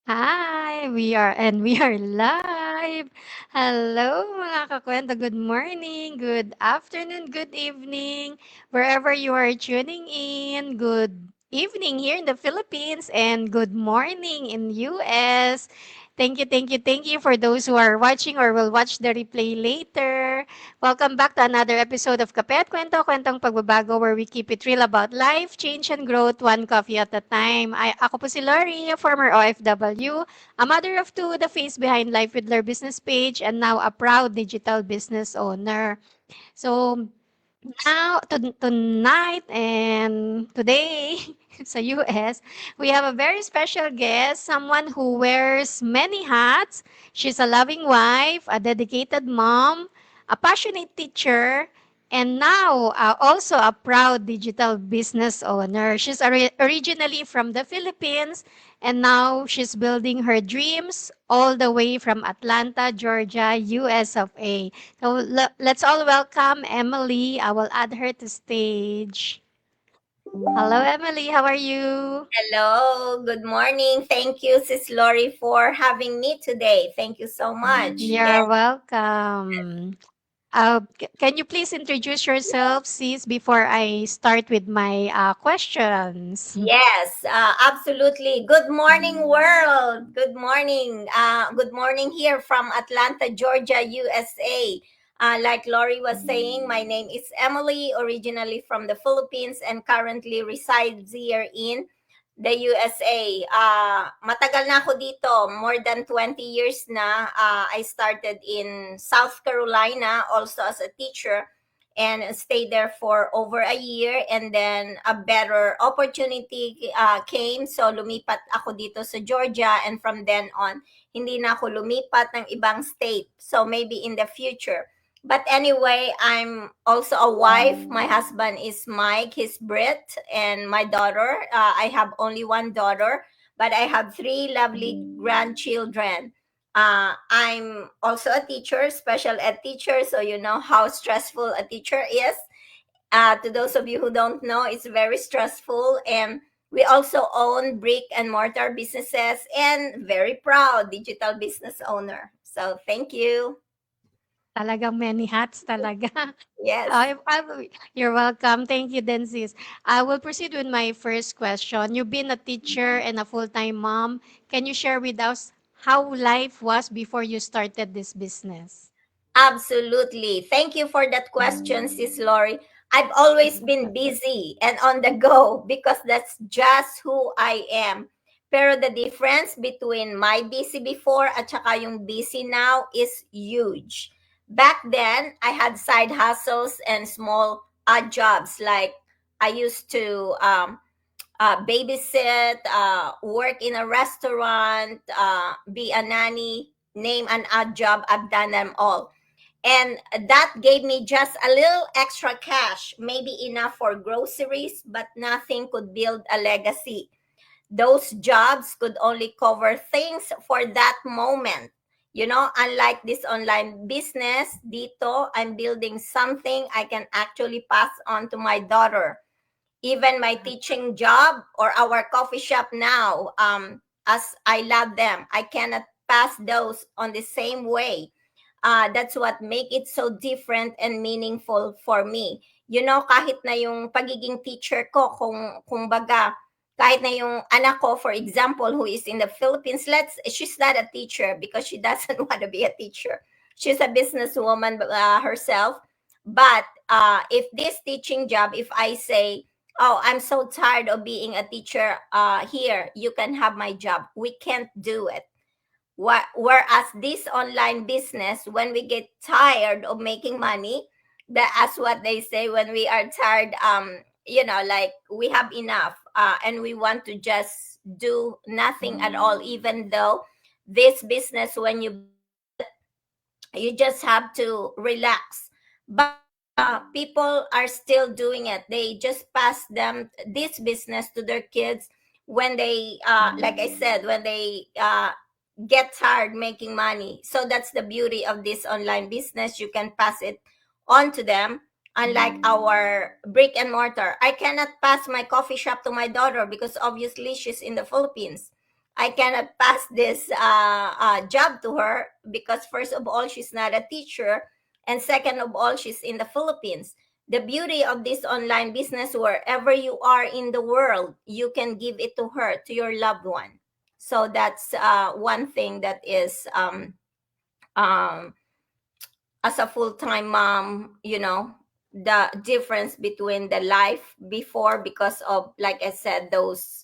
Hi, we are live. Hello mga kakwento, good morning, good afternoon, good evening, wherever you are tuning in. Good evening here in the Philippines and good morning in US. Thank you for those who are watching or will watch the replay later. Welcome back to another episode of Kape at Kwento, Kwentong Pagbabago, where we keep it real about life, change, and growth, one coffee at a time. Ako po si Lori, a former OFW, a mother of two, the face behind Life with Lur business page, and now a proud digital business owner. So, tonight and today sa US, we have a very special guest, someone who wears many hats. She's a loving wife, a dedicated mom, a passionate teacher, and now also a proud digital business owner. She's originally from the Philippines, and now she's building her dreams all the way from Atlanta, Georgia, US of A. So let's all welcome Emily. I will add her to stage. Hello, Emily. How are you? Hello, good morning. Thank you, Sis Lori, for having me today. Thank you so much. You're welcome. Can you please introduce yourself, sis, before I start with my questions? Yes, absolutely. Good morning, world. Good morning. Good morning here from Atlanta, Georgia, USA. Like Lori was saying, my name is Emily, originally from the Philippines and currently resides here in the USA. Matagal na ako dito, more than 20 years na. I started in South Carolina also as a teacher and stayed there for over a year, and then a better opportunity came, so lumipat ako dito sa Georgia, and from then on hindi na ako lumipat ng ibang state, so maybe in the future. But anyway, I'm also a wife. My husband is Mike, he's Brit, and my daughter, I have only one daughter, but I have three lovely grandchildren. I'm also a teacher, special ed teacher, so you know how stressful a teacher is. To those of you who don't know, it's very stressful. And we also own brick and mortar businesses and very proud digital business owner. So thank you. Talagang many hats talaga. Yes. You're welcome. Thank you, then, sis. I will proceed with my first question. You've been a teacher and a full-time mom. Can you share with us how life was before you started this business? Absolutely. Thank you for that question, Sis Lori. I've always been busy and on the go because that's just who I am. Pero the difference between my busy before at saka yung busy now is huge. Back then, I had side hustles and small odd jobs, like I used to babysit, work in a restaurant, be a nanny, name an odd job. I've done them all, and that gave me just a little extra cash, maybe enough for groceries, but nothing could build a legacy. Those jobs could only cover things for that moment. You know, unlike this online business, dito, I'm building something I can actually pass on to my daughter. Even my teaching job or our coffee shop now, as I love them, I cannot pass those on the same way. That's what make it so different and meaningful for me. You know, kahit na yung pagiging teacher ko, kung baga, kahit na yung anak ko, for example, who is in the Philippines, she's not a teacher because she doesn't want to be a teacher. She's a businesswoman herself. But if this teaching job, if I say, oh, I'm so tired of being a teacher here, you can have my job. We can't do it. Whereas this online business, when we get tired of making money, that as what they say, when we are tired, you know, like we have enough, and we want to just do nothing at all, even though this business, when you build it, you just have to relax. But people are still doing it. They just pass them this business to their kids when they, like I said, when they get tired making money. So that's the beauty of this online business. You can pass it on to them. Unlike our brick and mortar, I cannot pass my coffee shop to my daughter because obviously she's in the Philippines. I cannot pass this job to her because, first of all, she's not a teacher. And second of all, she's in the Philippines. The beauty of this online business, wherever you are in the world, you can give it to her, to your loved one. So that's one thing that is, um, as a full-time mom, the difference between the life before, because of, like I said, those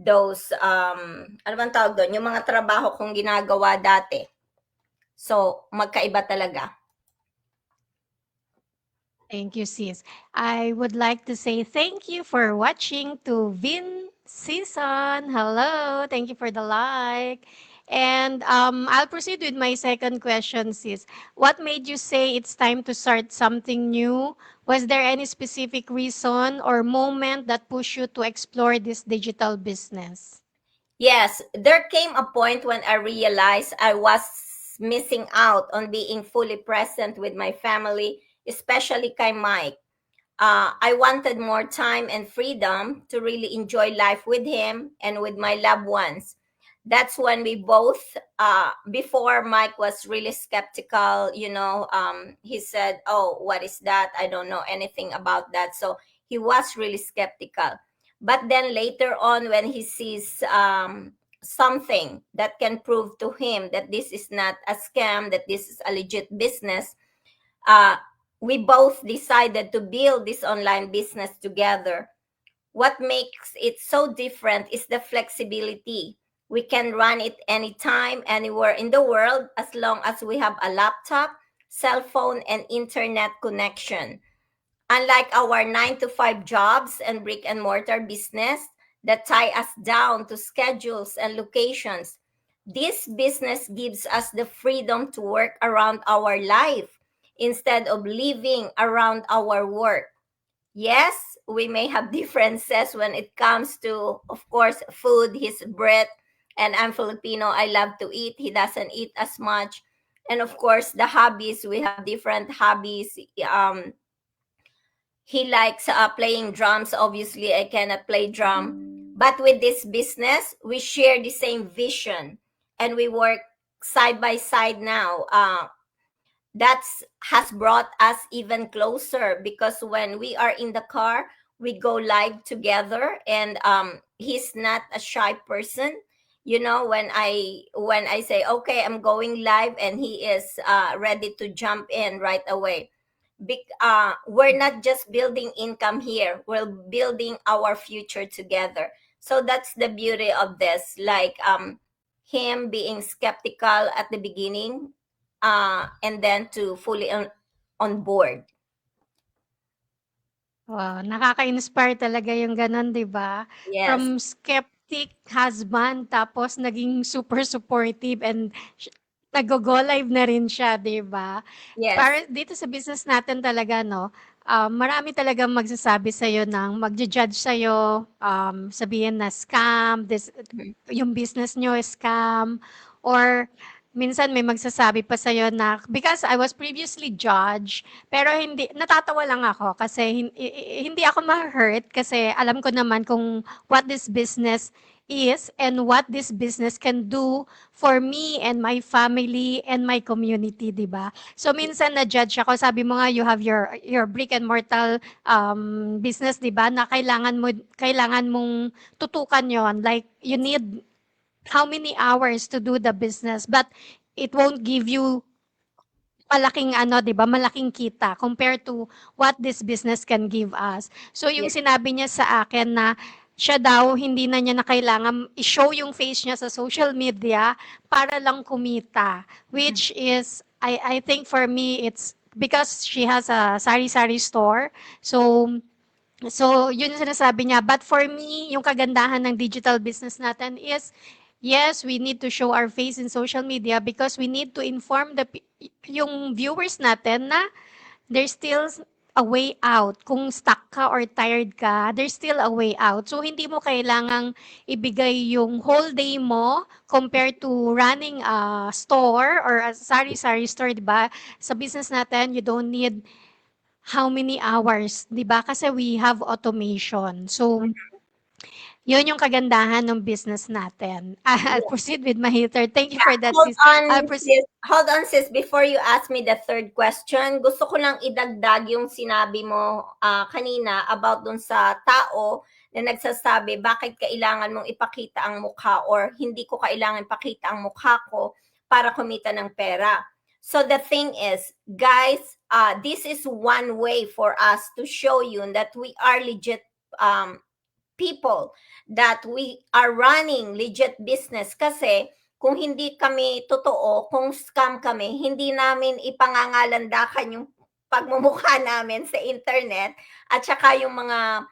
ano bang tawag doon, yung mga trabaho kong ginagawa dati. So, magkaiba talaga. Thank you, sis. I would like to say thank you for watching to Vin season. Hello, thank you for the like. And I'll proceed with my second question, sis. What made you say it's time to start something new? Was there any specific reason or moment that pushed you to explore this digital business? Yes, there came a point when I realized I was missing out on being fully present with my family, especially kay Mike. I wanted more time and freedom to really enjoy life with him and with my loved ones. That's when we both, before Mike was really skeptical, he said, "Oh, what is that? I don't know anything about that." So he was really skeptical. But then later on, when he sees something that can prove to him that this is not a scam, that this is a legit business, uh, we both decided to build this online business together. What makes it so different is the flexibility. We can run it anytime, anywhere in the world, as long as we have a laptop, cell phone, and internet connection. Unlike our 9 to 5 jobs and brick and mortar business that tie us down to schedules and locations, this business gives us the freedom to work around our life instead of living around our work. Yes, we may have differences when it comes to, of course, food. His Brit, and I'm Filipino. I love to eat. He doesn't eat as much. And of course, the hobbies, we have different hobbies. He likes playing drums. Obviously, I cannot play drum. But with this business, we share the same vision and we work side by side now. That's has brought us even closer because when we are in the car, we go live together, and he's not a shy person. When I say, okay, I'm going live, and he is ready to jump in right away. We're not just building income here, we're building our future together. So that's the beauty of this, like him being skeptical at the beginning, and then to fully on board. Wow, nakaka-inspire talaga yung gano'n, 'di ba? Yes, From skeptic husband tapos naging super supportive and naggo-go live na rin siya, 'di ba? yes. Para dito sa business natin talaga 'no, marami talagang magsasabi sa'yo ng magju-judge sa'yo, sabihin na scam, Mhm. yung business niyo is scam, or minsan may magsasabi pa sa'yo na because I was previously judged, pero hindi natatawa lang ako kasi hindi ako ma-hurt kasi alam ko naman kung what this business is and what this business can do for me and my family and my community, 'di ba? So minsan na-judge ako, sabi mo nga you have your brick and mortar business, 'di ba? Na kailangan mong tutukan 'yon. Like you need how many hours to do the business, but it won't give you malaking ano, 'di ba, malaking kita compared to what this business can give us. So yung Yes. sinabi niya sa akin na siya daw hindi na niya na kailangan i-show yung face niya sa social media para lang kumita, Mhm. which is I think for me it's because she has a sari-sari store. So yun yung sinasabi niya. But for me, yung kagandahan ng digital business natin is, yes, we need to show our face in social media because we need to inform yung viewers natin na there's still a way out. Kung stuck ka or tired ka, there's still a way out. So, hindi mo kailangang ibigay yung whole day mo compared to running a store or a sari-sari store, di ba? Sa business natin, you don't need how many hours, 'di ba? Kasi we have automation. So, Yun yung kagandahan ng business natin. I'll proceed with my third. Thank you for Yeah, that, hold sis. on, I'll proceed. sis. Hold on, sis. Before you ask me the third question, gusto ko lang idagdag yung sinabi mo kanina about dun sa tao na nagsasabi, bakit kailangan mong ipakita ang mukha or hindi ko kailangan ipakita ang mukha ko para kumita ng pera. So the thing is, guys, this is one way for us to show you that we are legit people, that we are running legit business. Kasi kung hindi kami totoo, kung scam kami, hindi namin ipangangalandakan yung pagmumukha namin sa internet at saka yung mga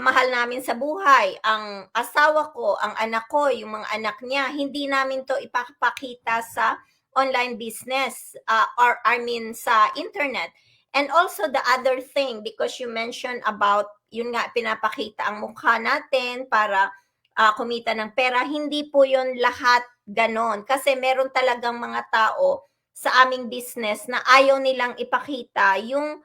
mahal namin sa buhay, ang asawa ko, ang anak ko, yung mga anak niya, hindi namin to ipapakita sa online business or I mean sa internet. And also the other thing, because you mentioned about, yun nga, pinapakita ang mukha natin para kumita ng pera, hindi po yun lahat ganon. Kasi meron talagang mga tao sa aming business na ayaw nilang ipakita yung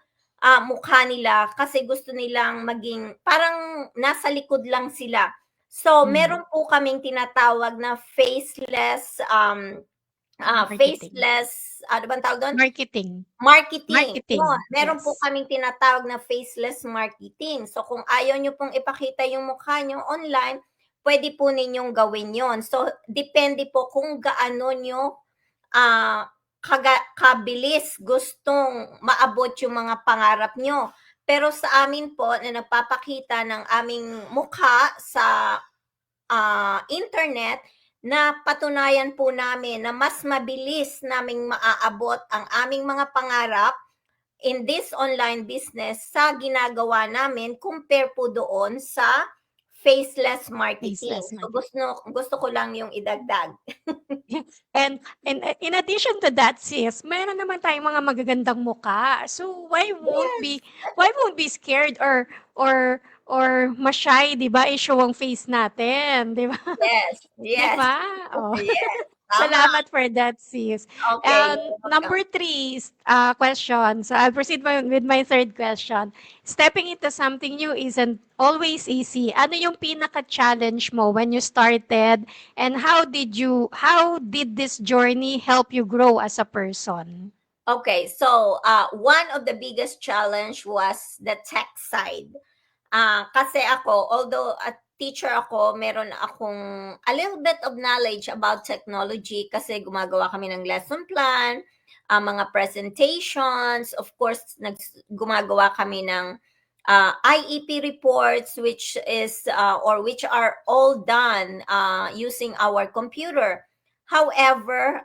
mukha nila kasi gusto nilang maging parang nasa likod lang sila. So, meron po kaming tinatawag na Marketing. faceless, ano bang tawag doon? Marketing. Marketing. Yun, Marketing. meron po Yes. kaming tinatawag na faceless marketing. So, kung ayaw nyo pong ipakita yung mukha nyo online, pwede po ninyong gawin yon. So, depende po kung gaano nyo ah, kabilis gustong maabot yung mga pangarap nyo. Pero sa amin po na nagpapakita ng aming mukha sa internet, na patunayan po namin na mas mabilis naming maaabot ang aming mga pangarap in this online business sa ginagawa namin compare po doon sa faceless marketing. Faceless So marketing. gusto ko lang yung idagdag. And in addition to that, sis, meron naman tayong mga magagandang mukha. So Yes. why won't be scared or ma-shy, 'di ba? I-show ang face natin, 'di ba? Yes. 'Di Yes. ba? Oh. Yes. Tama. Salamat for that, sis. Okay, you're Number welcome. three question. So I'll proceed with my third question. Stepping into something new isn't always easy. Ano yung pinaka-challenge mo when you started, and how did this journey help you grow as a person? Okay, so one of the biggest challenge was the tech side. Kasi ako, although a teacher ako, meron akong a little bit of knowledge about technology kasi gumagawa kami ng lesson plan, mga presentations, of course, gumagawa kami ng IEP reports which is or which are all done using our computer. However,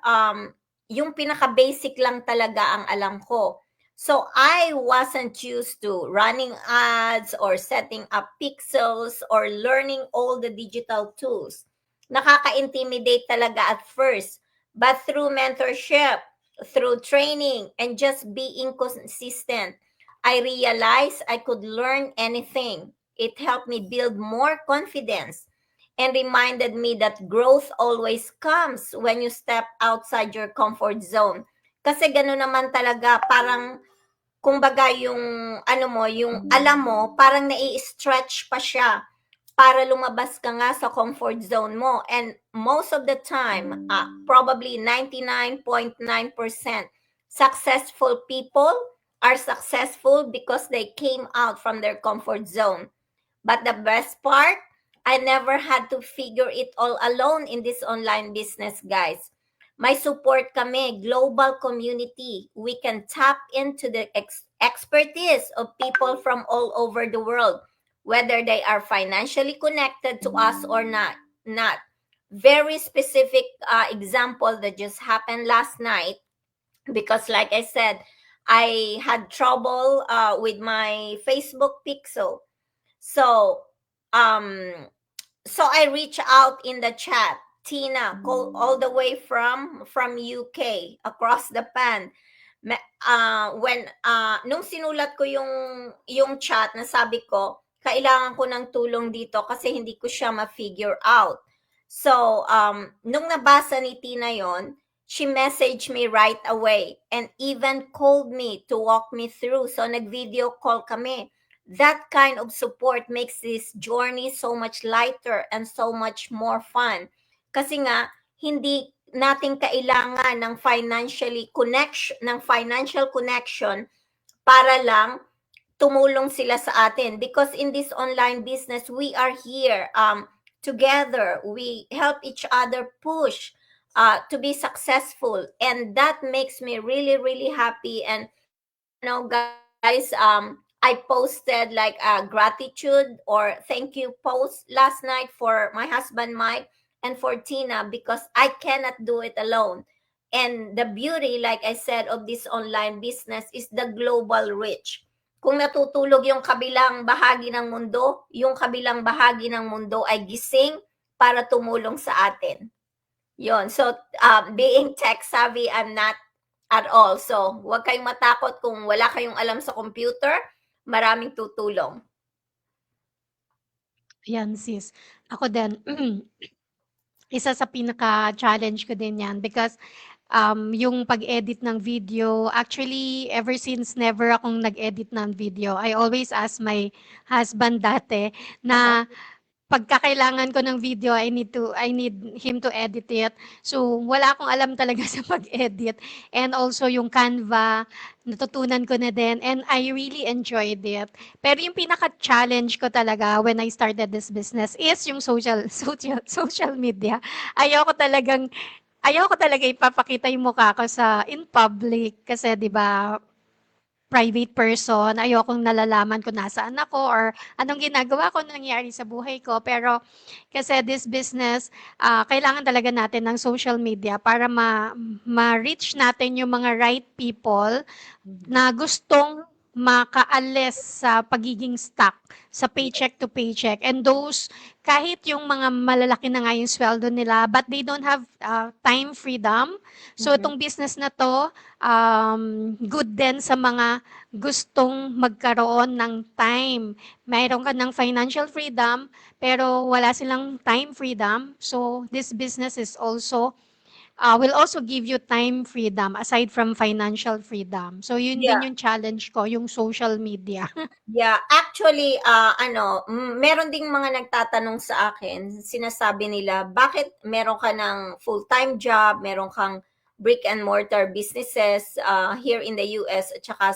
yung pinaka-basic lang talaga ang alam ko. So I wasn't used to running ads or setting up pixels or learning all the digital tools. Nakaka-intimidate talaga at first. But through mentorship, through training, and just being consistent, I realized I could learn anything. It helped me build more confidence and reminded me that growth always comes when you step outside your comfort zone. Kasi gano'n naman talaga, parang kumbaga yung ano mo, yung alam mo, parang nai-stretch pa siya para lumabas ka nga sa comfort zone mo. And most of the time, probably 99.9% successful people are successful because they came out from their comfort zone. But the best part, I never had to figure it all alone in this online business, guys. May support kami, global community. We can tap into the expertise of people from all over the world, whether they are financially connected to us or not. Not. Very specific example that just happened last night because, like I said, I had trouble with my Facebook pixel. So, um, so I reach out in the chat. Tina, all the way from UK, across the pan. Nung sinulat ko yung chat, na sabi ko, kailangan ko ng tulong dito kasi hindi ko siya ma-figure out. So, nung nabasa ni Tina yon, she messaged me right away and even called me to walk me through. So, nag-video call kami. that kind of support makes this journey so much lighter and so much more fun. Kasi nga, hindi natin kailangan ng financial connection para lang tumulong sila sa atin, because in this online business we are here together, we help each other push to be successful, and that makes me really really happy. And guys, I posted like a gratitude or thank you post last night for my husband Mike and for Tina, because I cannot do it alone. And the beauty, like I said, of this online business is the global reach. Kung natutulog yung kabilang bahagi ng mundo, yung kabilang bahagi ng mundo ay gising para tumulong sa atin. Yon. So, being tech savvy, I'm not at all. So, huwag kayong matakot kung wala kayong alam sa computer, maraming tutulong. Yan sis. Ako din, isa sa pinaka-challenge ko din yan because yung pag-edit ng video, actually, ever since never akong nag-edit ng video. I always ask my husband dati Uh-huh. na pagkakailangan ko ng video, I need him to edit it. So, wala akong alam talaga sa pag-edit. And also yung Canva, natutunan ko na din and I really enjoyed it. Pero yung pinaka-challenge ko talaga when I started this business is yung social media. Ayoko talaga ipapakita yung mukha ko sa in public kasi 'di ba private person, ayokong nalalaman kung nasaan ako or anong ginagawa ko, anong nangyayari sa buhay ko. Pero kasi this business, kailangan talaga natin ng social media para ma-reach natin yung mga right people na gustong makaalis sa pagiging stuck sa paycheck to paycheck. And those, kahit yung mga malalaki na nga yung sweldo nila, but they don't have time freedom. So Mhm. itong business na to, good din sa mga gustong magkaroon ng time. Mayroon ka ng financial freedom, pero wala silang time freedom. So this business is also will also give you time freedom aside from financial freedom. So yun Yeah. din yung challenge ko, yung social media. Yeah, actually, meron ding mga nagtatanong sa akin, sinasabi nila, bakit meron ka ng full-time job, meron kang brick and mortar businesses here in the US at saka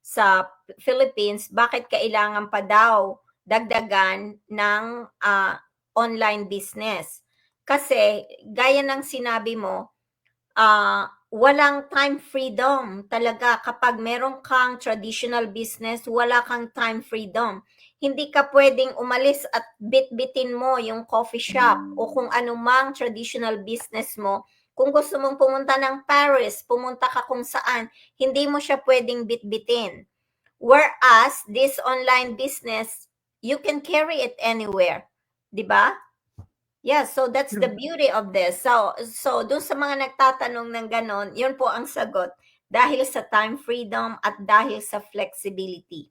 sa Philippines, bakit kailangan pa daw dagdagan ng online business? Kasi, gaya ng sinabi mo, walang time freedom talaga. Kapag meron kang traditional business, wala kang time freedom. Hindi ka pwedeng umalis at bit-bitin mo yung coffee shop o kung anumang traditional business mo. Kung gusto mong pumunta ng Paris, pumunta ka kung saan, hindi mo siya pwedeng bit-bitin. Whereas, this online business, you can carry it anywhere. 'Di ba? Yeah, so that's the True. beauty of this. So dun sa mga nagtatanong ng ganon, yun po ang sagot. Dahil sa time freedom at dahil sa flexibility.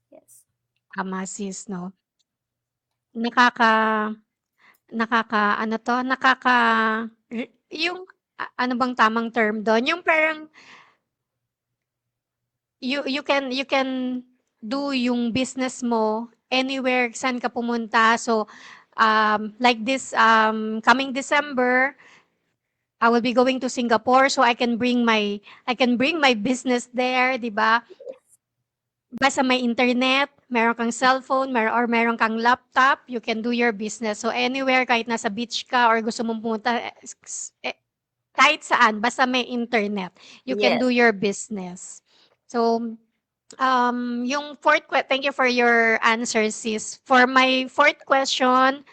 Yes. Tama sis, no? Nakaka, ano to, yung, ano bang tamang term doon? Yung parang, you can do yung business mo anywhere, saan ka pumunta. So, like this, coming December, I will be going to Singapore so I can bring my business there, 'di ba? Basta may internet, meron kang cellphone, meron kang laptop, you can do your business. So anywhere, kahit nasa beach ka or gusto mong pumunta, kahit saan, basta may internet, you can Yes. do your business. So, thank you for your answer, sis. For my fourth question,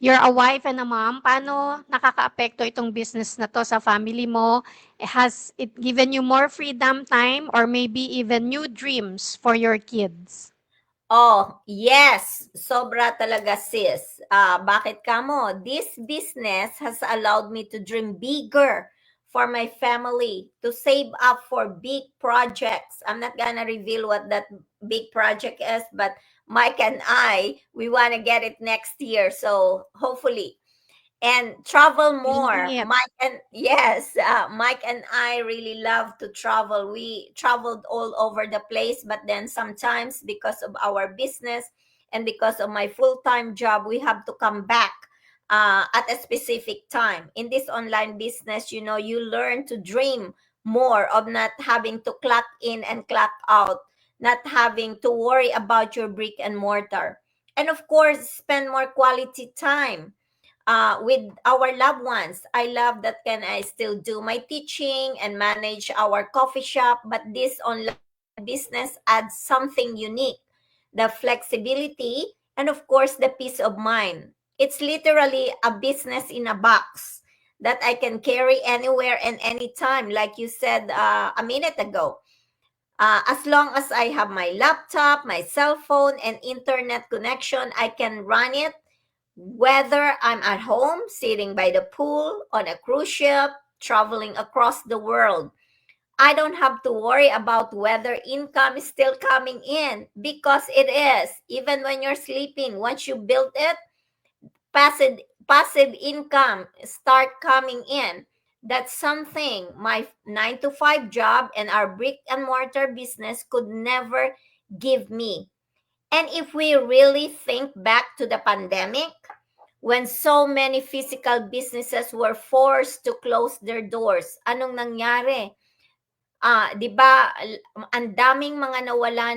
you're a wife and a mom. Paano nakakaapekto itong business na to sa family mo? Has it given you more freedom time or maybe even new dreams for your kids? Oh, yes. Sobra talaga, sis. Bakit ka mo? This business has allowed me to dream bigger for my family, to save up for big projects. I'm not gonna reveal what that big project is, but Mike and I, we want to get it next year. So hopefully. and travel more. Init. Mike and I really love to travel. We traveled all over the place, but then sometimes because of our business and because of my full-time job, we have to come back at a specific time. In this online business, you learn to dream more of not having to clock in and clock out, not having to worry about your brick and mortar, and of course spend more quality time with our loved ones. I love that can I still do my teaching and manage our coffee shop, but this online business adds something unique: the flexibility and of course the peace of mind. It's literally a business in a box that I can carry anywhere and anytime, like you said a minute ago. As long as I have my laptop, my cell phone, and internet connection, I can run it whether I'm at home, sitting by the pool, on a cruise ship, traveling across the world. I don't have to worry about whether income is still coming in, because it is. Even when you're sleeping, once you build it, passive income start coming in. That's something my 9 to 5 job and our brick and mortar business could never give me. And if we really think back to the pandemic, when so many physical businesses were forced to close their doors, anong nangyari? 'Di ba, ang daming mga nawala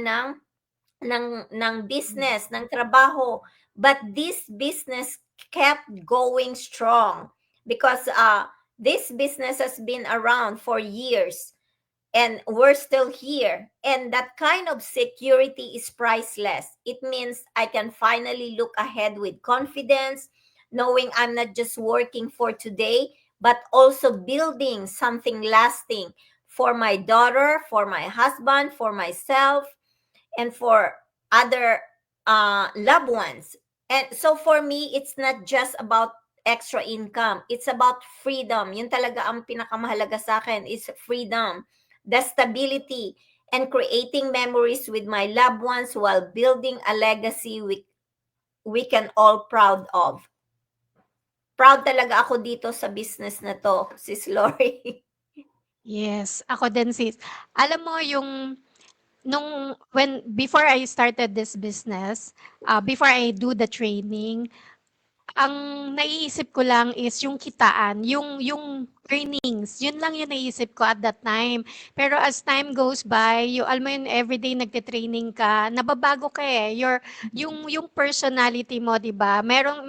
ng business, ng trabaho, but this business kept going strong because this business has been around for years and we're still here. And that kind of security is priceless. It means I can finally look ahead with confidence, knowing I'm not just working for today, but also building something lasting for my daughter, for my husband, for myself, and for other loved ones. And so for me, it's not just about extra income. It's about freedom. Yun talaga ang pinakamahalaga sa akin is freedom, the stability, and creating memories with my loved ones while building a legacy we can all proud of. Proud talaga ako dito sa business na to, Sis Lori. Yes, ako din sis. Alam mo yung before I started this business, before I do the training, ang naiisip ko lang is yung kitaan, yung earnings, yun lang yung naiisip ko at that time. Pero as time goes by, alam mo yun, everyday nagte-training ka, nababago ka eh. Yung personality mo, di ba? Merong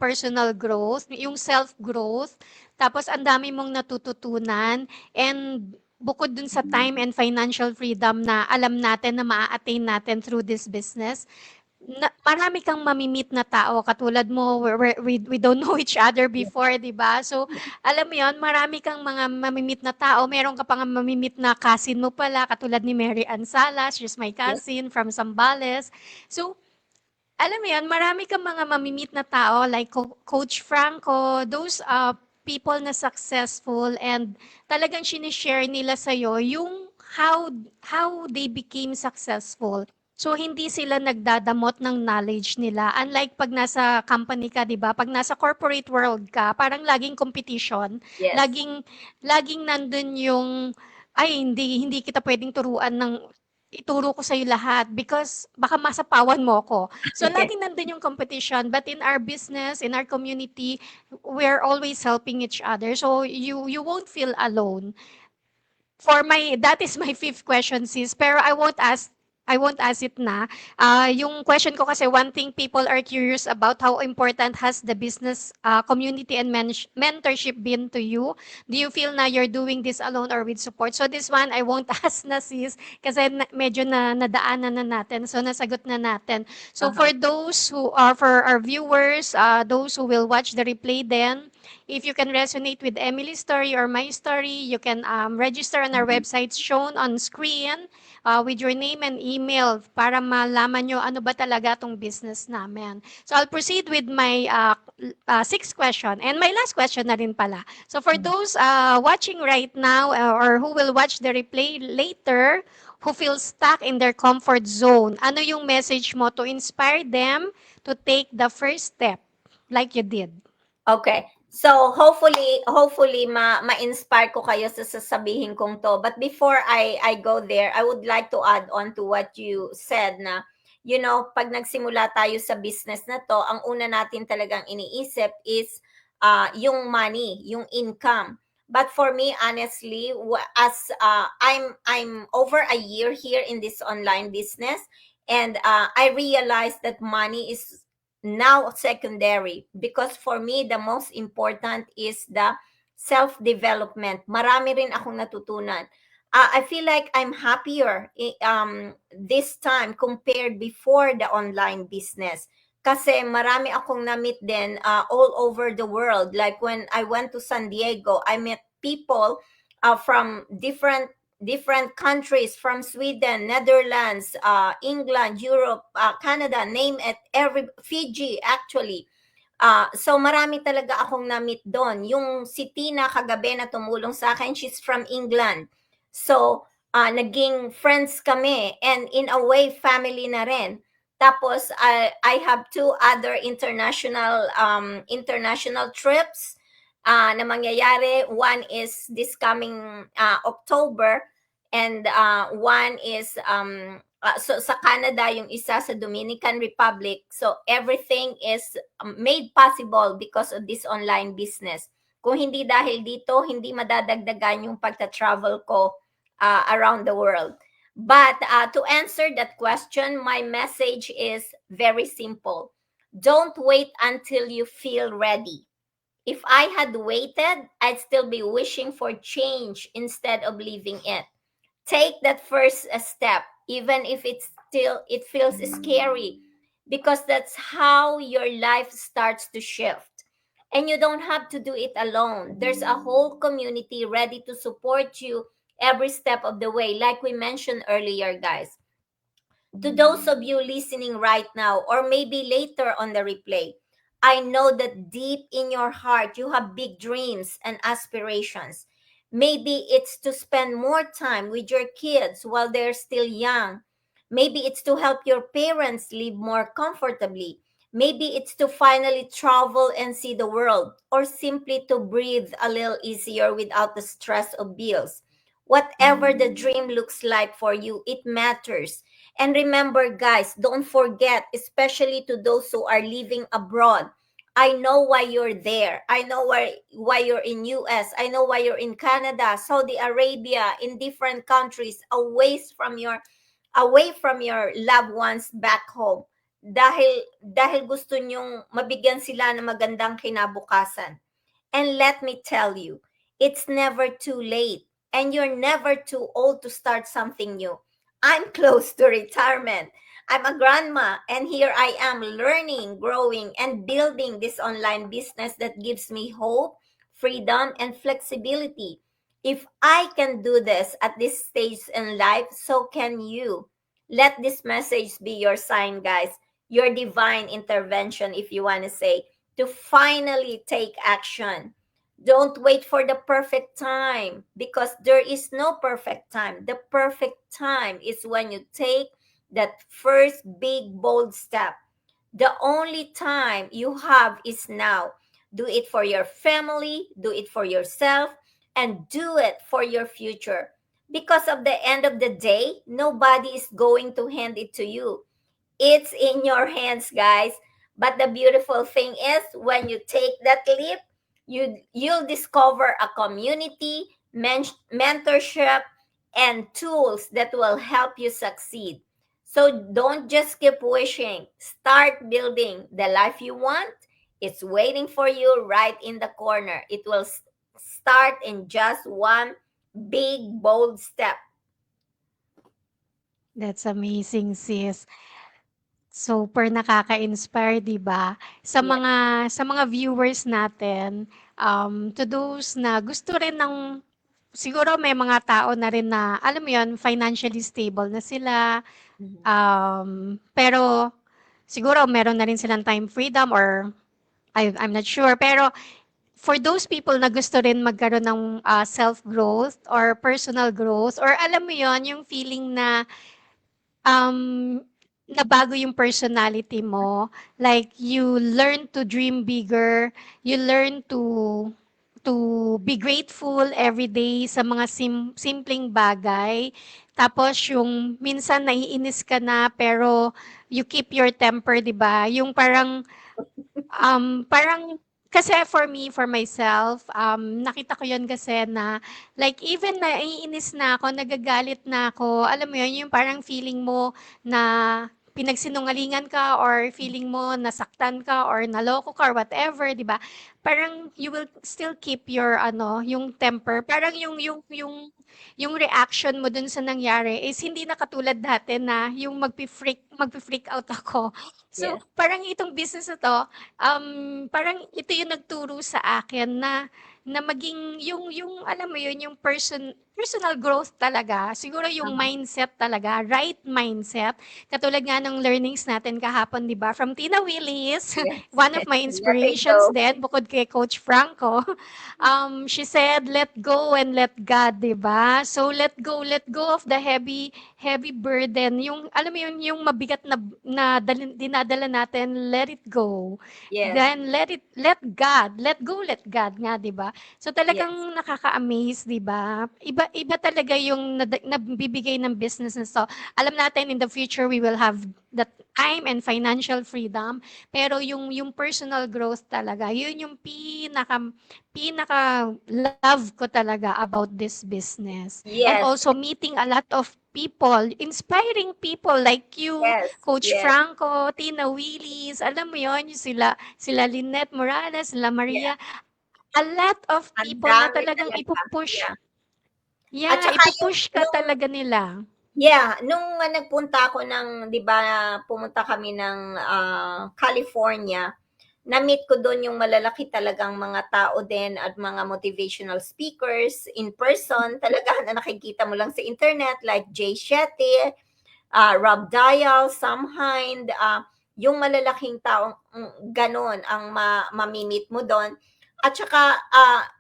personal growth, yung self-growth, tapos ang dami mong natututunan, and bukod dun sa time and financial freedom na alam natin na maa-attain natin through this business, marami kang mamimit na tao katulad mo, we don't know each other before, 'di ba? So, alam mo 'yon, marami kang mga mamimit na tao. Meron ka pang mamimit na cousin mo pala katulad ni Mary Ann Salas, she's my Yes, cousin from Zambales. So, alam mo 'yon, marami kang mga mamimit na tao like Coach Franco, those people na successful, and talagang sinishare nila sa'yo yung how they became successful. So, hindi sila nagdadamot ng knowledge nila. Unlike pag nasa company ka, di ba? Pag nasa corporate world ka, parang laging competition. yes, Laging nandun yung, ay, hindi kita pwedeng turuan ng ituro ko sa'yo lahat because baka masapawan mo ko. So, yes, laging nandun yung competition. But in our business, in our community, we're always helping each other. So, you won't feel alone. That is my fifth question, sis. Pero I won't ask it na. Yung question ko kasi, one thing people are curious about, how important has the business community and mentorship been to you? Do you feel na you're doing this alone or with support? So this one, I won't ask na sis, kasi medyo nadaanan na natin. So nasagot na natin. So uh-huh. for our viewers, those who will watch the replay then, if you can resonate with Emily's story or my story, you can register on our websites shown on screen with your name and email para malaman nyo ano ba talaga tong business namin. So I'll proceed with my sixth question and my last question na rin pala. So for those watching right now or who will watch the replay later, who feel stuck in their comfort zone, ano yung message mo to inspire them to take the first step like you did? Okay. So hopefully ma-inspire ko kayo sa sasabihin kong to. But before I go there, I would like to add on to what you said na pag nagsimula tayo sa business na to, ang una natin talagang iniisip is yung money, yung income. But for me, honestly, as I'm over a year here in this online business, and I realized that money is now secondary, because for me the most important is the self development. Marami rin akong natutunan. I feel like I'm happier this time compared before the online business, kasi marami akong na-meet din all over the world. Like when I went to San Diego, I met people from different countries, from Sweden, Netherlands, England, Europe, Canada, name it, every Fiji actually. So marami talaga akong na-meet doon. Yung si Tina kagabi na tumulong sa akin, she's from England. So naging friends kami, and in a way family na rin. Tapos I have two other international trips na mangyayari. One is this coming October, and one is so sa Canada, yung isa sa Dominican Republic. So everything is made possible because of this online business. Kung hindi dahil dito, hindi madadagdagan yung pagta-travel ko around the world. But to answer that question, my message is very simple. Don't wait until you feel ready. If I had waited, I'd still be wishing for change instead of leaving it. Take that first step, even if it feels scary, because that's how your life starts to shift. And you don't have to do it alone. There's a whole community ready to support you every step of the way, like we mentioned earlier, guys. To those of you listening right now, or maybe later on the replay, I know that deep in your heart you have big dreams and aspirations. Maybe it's to spend more time with your kids while they're still young. Maybe it's to help your parents live more comfortably. Maybe it's to finally travel and see the world, or simply to breathe a little easier without the stress of bills. Whatever the dream looks like for you, it matters. And remember, guys, don't forget, especially to those who are living abroad. I know why you're there. I know why you're in US. I know why you're in Canada, Saudi Arabia, in different countries, away from your loved ones back home. Dahil gusto nyong mabigyan sila ng magandang kinabukasan. And let me tell you, it's never too late, and you're never too old to start something new. I'm close to retirement. I'm a grandma, and here I am learning, growing, and building this online business that gives me hope, freedom, and flexibility. If I can do this at this stage in life, so can you. Let this message be your sign, guys, your divine intervention, if you want to say, to finally take action. Don't wait for the perfect time, because there is no perfect time. The perfect time is when you take that first big, bold step. The only time you have is now. Do it for your family, do it for yourself, and do it for your future. Because of the end of the day, nobody is going to hand it to you. It's in your hands, guys. But the beautiful thing is, when you take that leap, you'll discover a community, mentorship, and tools that will help you succeed. So don't just keep wishing. Start building the life you want. It's waiting for you right in the corner. It will start in just one big, bold step. That's amazing, sis. Super nakaka-inspire, 'di ba? Sa Yeah. mga viewers natin, to those na gusto rin ng siguro may mga tao na rin na, alam mo 'yun, financially stable na sila, Mhm. pero siguro meron na rin silang time freedom, or I'm not sure. Pero for those people na gusto rin magkaroon ng, self-growth or personal growth, or alam mo 'yun, yung feeling na, um nabago yung personality mo. Like, you learn to dream bigger, you learn to be grateful every day sa mga simpleng bagay. Tapos yung minsan naiinis ka na pero you keep your temper, 'di ba? Yung parang kasi for me, for myself, nakita ko 'yun kasi na like even naiinis na ako, nagagalit na ako, alam mo 'yun, yung parang feeling mo na pinagsinungalingan ka or feeling mo nasaktan ka or naloko ka or whatever, 'di ba? Parang you will still keep your ano, yung temper. Parang yung reaction mo dun sa nangyari is hindi na katulad dati na yung magfi-freak out ako. So, Yes. parang itong business na 'to, parang ito yung nagturo sa akin na maging yung alam mo yun, yung personal growth talaga. Siguro yung Uh-huh. mindset talaga, right mindset. Katulad nga ng learnings natin kahapon, 'di ba? From Tina Willis, Yes. one of my Let it inspirations go. din bukod kay Coach Franco. She said, "Let go and let God," 'di ba? So let go of the heavy heavy burden, yung alam mo yun, yung mabigat na dinadala natin, let it go. Yes. Then let go, let God nga, 'di ba? So talagang Yes. nakaka-amaze, 'di ba? Iba iba talaga yung nabibigay ng business na 'to. Alam natin in the future we will have the time and financial freedom, pero yung personal growth talaga, yun yung pinaka love ko talaga about this business. And Yes. also meeting a lot of people, inspiring people like you, Yes. Coach Yes. Franco, Tina Willis, alam mo yon, yung sila Lynette Morales, sila Yes. Maria, a lot of Ang people na dami talagang talaga. ipupush, Yeah. At yeah, saka yung ipupush ka nung talaga nila. yeah, nung nagpunta ako ng 'di ba pumunta kami ng, California, na-meet ko dun yung malalaki talagang mga tao din at mga motivational speakers in person talaga na nakikita mo lang sa internet like Jay Shetty, Rob Dial, Sam Hind, yung malalaking taong gano'n ang mamimit mo do'n. At saka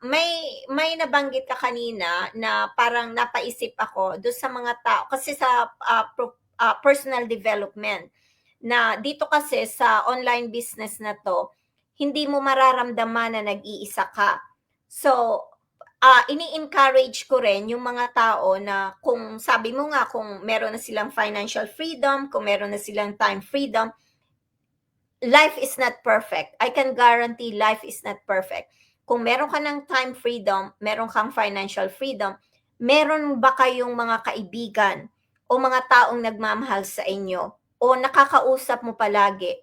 may nabanggit ka kanina na parang napaisip ako do'n sa mga tao kasi sa personal development na dito kasi sa online business na to, hindi mo mararamdaman na nag-iisa ka. So, ini-encourage ko rin yung mga tao na kung sabi mo nga kung meron na silang financial freedom, kung meron na silang time freedom, life is not perfect. I can guarantee life is not perfect. Kung meron ka ng time freedom, meron kang financial freedom, meron ba kayong mga kaibigan o mga taong nagmamahal sa inyo o nakakausap mo palagi?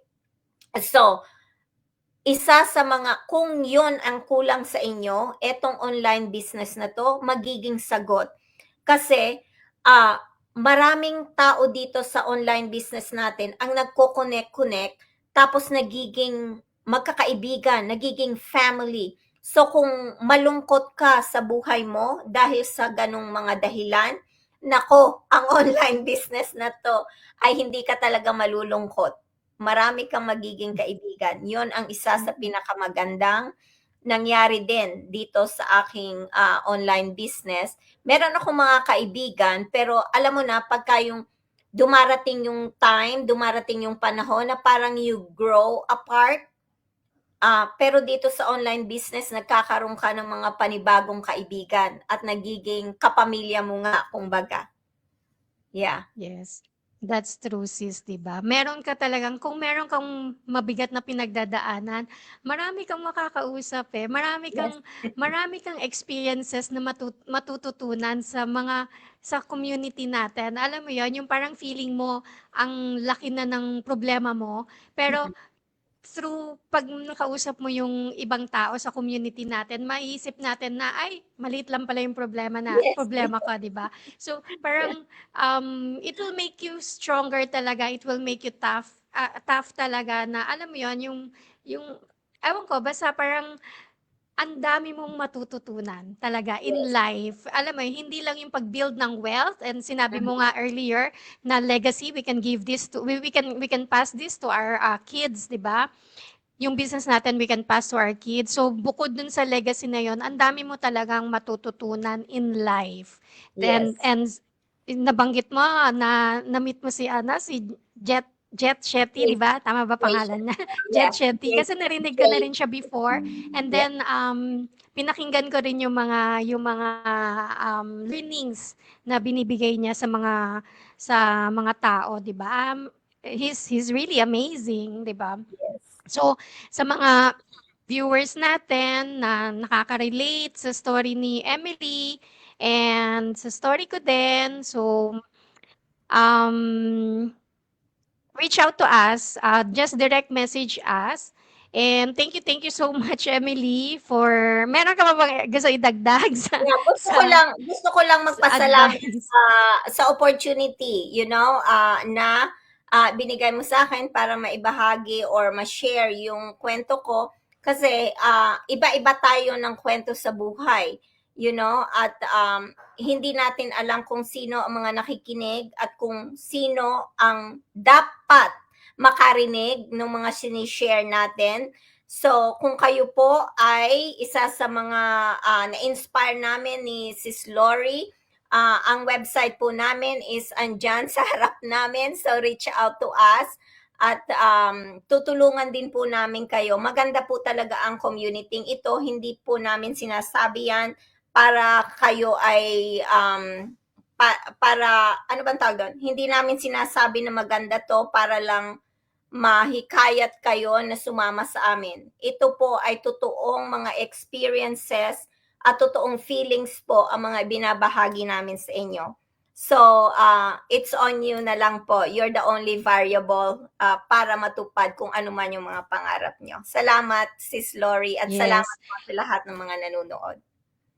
So, isa sa mga kung yon ang kulang sa inyo, etong online business na 'to magiging sagot. Kasi, maraming tao dito sa online business natin ang nagko-connect-connect tapos nagiging magkakaibigan, nagiging family. So, kung malungkot ka sa buhay mo dahil sa gano'ng mga dahilan, nako, ang online business na 'to ay hindi ka talaga malulungkot. Marami kang magiging kaibigan. 'Yon ang isa sa Mm. pinakamagandang nangyari din dito sa aking, online business. Meron akong mga kaibigan, pero alam mo na pagka yung dumarating yung panahon na parang you grow apart, pero dito sa online business nagkakaroon ka ng mga panibagong kaibigan at nagiging kapamilya mo nga kumbaga. Yeah. Yes. That's true, sis, 'di ba? Meron ka talagang kung meron kang mabigat na pinagdadaanan, marami kang makakausap, eh. Yes. Marami kang experiences na matututunan sa community natin. Alam mo 'yon, yung parang feeling mo ang laki na ng problema mo, pero Mm. through 'pag nakausap mo yung ibang tao sa community natin, maiisip natin na, "Ay, maliit lang pala yung Yes. problema ko," 'di ba? So, Yeah. parang, it will make you stronger talaga, it will make you tough talaga na alam mo yon, yung ewan ko, basta parang ang dami mong matututunan talaga in Yes. life. Alam mo, hindi lang yung pag-build ng wealth and sinabi mo Mhm. nga earlier na legacy, we can give this to we can pass this to our kids, 'di ba? Yung business natin we can pass to our kids. So bukod dun sa legacy na yon, ang dami mo talagang matututunan in life. And Yes. nabanggit mo na na-meet mo si ano, si Jet Shetty, 'di Jay, ba? Tama ba Jay, pangalan niya? Jet yes, Shetty. Jay, Kasi narinig ko na Jay, rin siya before and yeah. then, pinakinggan ko rin yung mga, learnings na binibigay niya sa mga tao, 'di ba? He's really amazing, 'di ba? Yes. So, sa mga viewers natin na nakaka-relate sa story ni Emily and sa story ko din, so, um, reach out to us, just direct message us. And thank you so much, Emily, for meron ka ba bang gusto idagdag sa Yeah, sa gusto ko lang sa magpasalamat advice? sa opportunity, na binigay mo sa akin para maibahagi or ma-share yung kwento ko. Kasi iba-iba tayo ng kwento sa buhay, at hindi natin alam kung sino ang mga nakikinig at kung sino ang dapat makarinig ng mga sinishare natin. So, kung kayo po ay isa sa mga na-inspire namin ni Sis Lori, ang website po namin is andyan sa harap namin. So, reach out to us at tutulungan din po namin kayo. Maganda po talaga ang community ito. Hindi po namin sinasabi yan para kayo ay para ano bang tawag doon? Hindi namin sinasabi na maganda to para lang mahikayat kayo na sumama sa amin. Ito po ay totoong mga experiences at totoong feelings po ang mga binabahagi namin sa inyo. So, it's on you na lang po. You're the only variable para matupad kung ano man yung mga pangarap nyo. Salamat, Sis Lori, at Yes. salamat po sa lahat ng mga nanonood.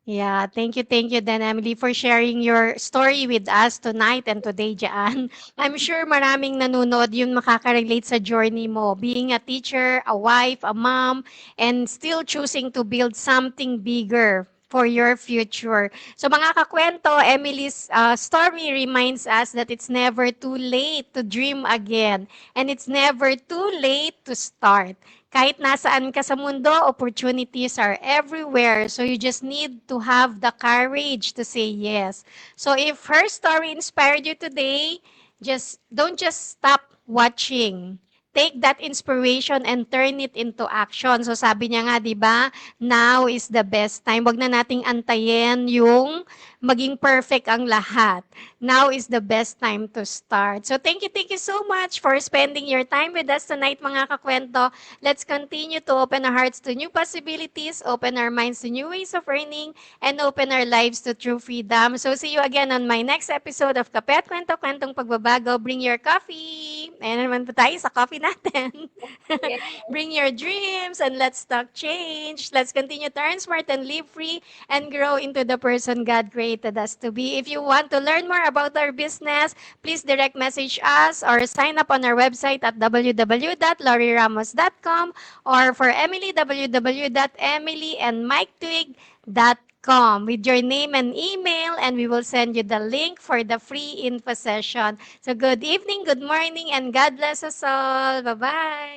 Yeah, thank you then, Emily, for sharing your story with us tonight and today, Jaan. I'm sure maraming nanonood yung makaka-relate sa journey mo, being a teacher, a wife, a mom, and still choosing to build something bigger for your future. So mga kakwento, Emily's story reminds us that it's never too late to dream again, and it's never too late to start. Kahit nasaan ka sa mundo, opportunities are everywhere. So you just need to have the courage to say yes. So if her story inspired you today, just stop watching. Take that inspiration and turn it into action. So sabi niya nga, 'di ba? Now is the best time. Wag na nating antayin yung maging perfect ang lahat. Now is the best time to start. So thank you so much for spending your time with us tonight, mga kakwento. Let's continue to open our hearts to new possibilities, open our minds to new ways of earning, and open our lives to true freedom. So see you again on my next episode of Kape at Kwento, Kwentong Pagbabago. Bring your coffee. Ayan naman po tayo sa coffee natin. Yeah. Bring your dreams and let's talk change. Let's continue to earn smart and live free and grow into the person God created us to be. If you want to learn more about our business, please direct message us or sign up on our website at www.loriramos.com or for Emily, www.emilyandmiketwig.com with your name and email, and we will send you the link for the free info session. So good evening, good morning, and God bless us all. Bye-bye.